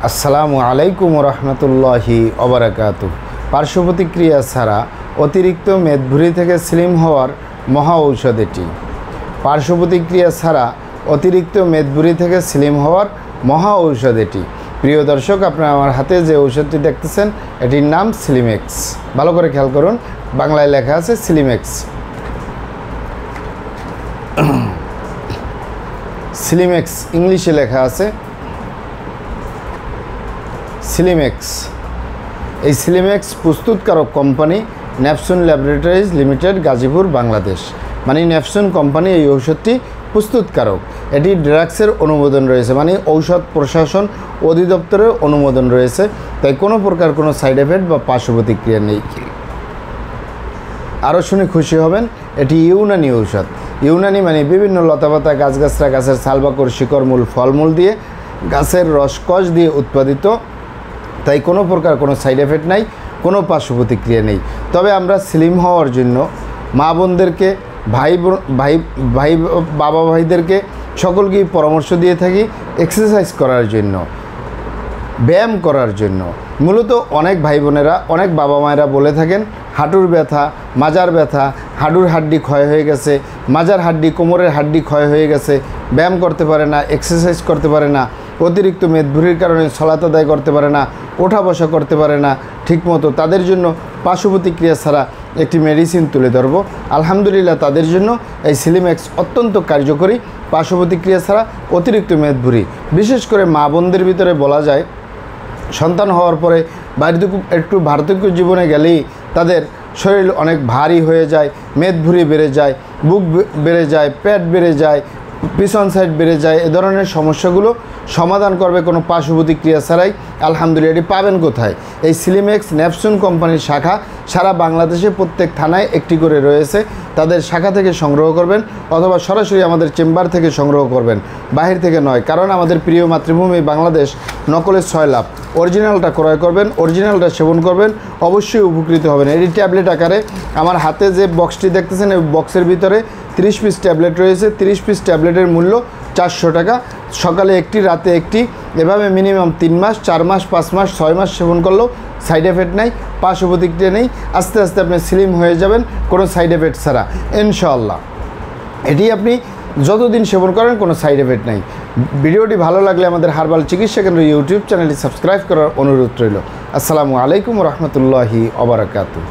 আসসালামু আলাইকুম রহমতুল্লাহি ওবারাকাতুহু। পার্শ্বপ্রতিক্রিয়া ছাড়া অতিরিক্ত মেদভুঁড়ি থেকে স্লিম হওয়ার মহা ঔষধ এটি। পার্শ্বপ্রতিক্রিয়া ছাড়া অতিরিক্ত মেদভুঁড়ি থেকে স্লিম হওয়ার মহা ঔষধ এটি। প্রিয় দর্শক, আপনারা আমার হাতে যে ঔষধটি দেখতেছেন এটির নাম স্লিমেক্স। ভালো করে খেয়াল করুন, বাংলায় লেখা আছে স্লিমেক্স। স্লিমেক্স ইংলিশে লেখা আছে স্লিমেক্স। এই স্লিমেক্স প্রস্তুতকারক company Nepsun laboratories limited, Gazipur, Bangladesh. মানে নেপসুন কোম্পানি এই ঔষধটি প্রস্তুতকারক। এটি ড্রাগসের অনুমোদন রয়েছে, মানে ঔষধ প্রশাসন অধিদপ্তরের অনুমোদন রয়েছে, তাই কোনো প্রকার কোনো সাইড এফেক্ট বা পার্শ্ব প্রতিক্রিয়া নেই। আরও শুনে খুশি হবেন, এটি ইউনানি ঔষধ। ইউনানি মানে বিভিন্ন লতাপাতা, গাছগাছরা, গাছের ছালবাকড়, শিকড়, মূল, ফলমূল দিয়ে, গাছের রসকস দিয়ে উৎপাদিত, তাই কোনো প্রকার কোনো সাইড এফেক্ট নাই, কোনো পার্শ্ব প্রতিক্রিয়া নেই। তবে আমরা স্লিম হওয়ার জন্য মা বোনদেরকে, ভাই বাবা ভাইদেরকে সকলকেই পরামর্শ দিয়ে থাকি এক্সারসাইজ করার জন্য, ব্যায়াম করার জন্য। মূলত অনেক ভাই বোনেরা, অনেক বাবা মায়েরা বলে থাকেন হাঁটুর ব্যথা, মাজার ব্যথা, হাঁটুর হাড্ডি ক্ষয় হয়ে গেছে, মাজার হাড্ডি, কোমরের হাড্ডি ক্ষয় হয়ে গেছে, ব্যায়াম করতে পারে না, এক্সারসাইজ করতে পারে না, অতিরিক্ত মেদভুঁড়ির কারণে সলাত আদায় করতে পারে না, ওঠা বসা করতে পারে না ঠিকমতো। তাদের জন্য পার্শ্ব প্রতিক্রিয়া ছাড়া একটি মেডিসিন তুলে ধরব। আলহামদুলিল্লাহ, তাদের জন্য এই স্লিমেক্স অত্যন্ত কার্যকরী। পার্শ্ব প্রতিক্রিয়া ছাড়া অতিরিক্ত মেদভুঁড়ি, বিশেষ করে মা বোনদের ভিতরে বলা যায় সন্তান হওয়ার পরে বাড়িতে একটু বার্ধক্য জীবনে গেলেই তাদের শরীর অনেক ভারী হয়ে যায়, মেদভুঁড়ি বেড়ে যায়, বুক বেড়ে যায়, পেট বেড়ে যায়, পিছন সাইড বেড়ে যায়। এ ধরনের সমস্যাগুলো সমাধান করবে কোনো পার্শ্ব প্রতিক্রিয়া ছাড়াই। আলহামদুলিল্লাহ, এটি পাবেন কোথায়? এই স্লিমেক্স নেপসুন কোম্পানির শাখা সারা বাংলাদেশে প্রত্যেক থানায় একটি করে রয়েছে। তাদের শাখা থেকে সংগ্রহ করবেন অথবা সরাসরি আমাদের চেম্বার থেকে সংগ্রহ করবেন, বাহির থেকে নয়। কারণ আমাদের প্রিয় মাতৃভূমি বাংলাদেশ, নকলের 6 লাভ। অরিজিনালটা ক্রয় করবেন, অরিজিনালটা সেবন করবেন, অবশ্যই উপকৃত হবেন। এটি ট্যাবলেট আকারে আমার হাতে যে বক্সটি দেখতেছেন, এই বক্সের ভিতরে 30 পিস ট্যাবলেট রয়েছে। 30 পিস ট্যাবলেটের মূল্য 400 টাকা। সকালে একটি, রাতে একটি, এভাবে মিনিমাম 3 মাস, 4 মাস, 5 মাস, 6 মাস সেবন করলেও সাইড এফেক্ট নাই, পার্শ্ব প্রতিক্রিয়া নেই। আস্তে আস্তে আপনি স্লিম হয়ে যাবেন কোনো সাইড এফেক্ট ছাড়া ইনশাআল্লাহ। এটি আপনি যতদিন সেবন করেন কোনো সাইড এফেক্ট নাই। ভিডিওটি ভালো লাগলে আমাদের হার্বাল চিকিৎসা কেন্দ্র ইউটিউব চ্যানেলটি সাবস্ক্রাইব করার অনুরোধ রইল। আসসালামু আলাইকুম রহমতুল্লাহি ওবারাকাতুহু।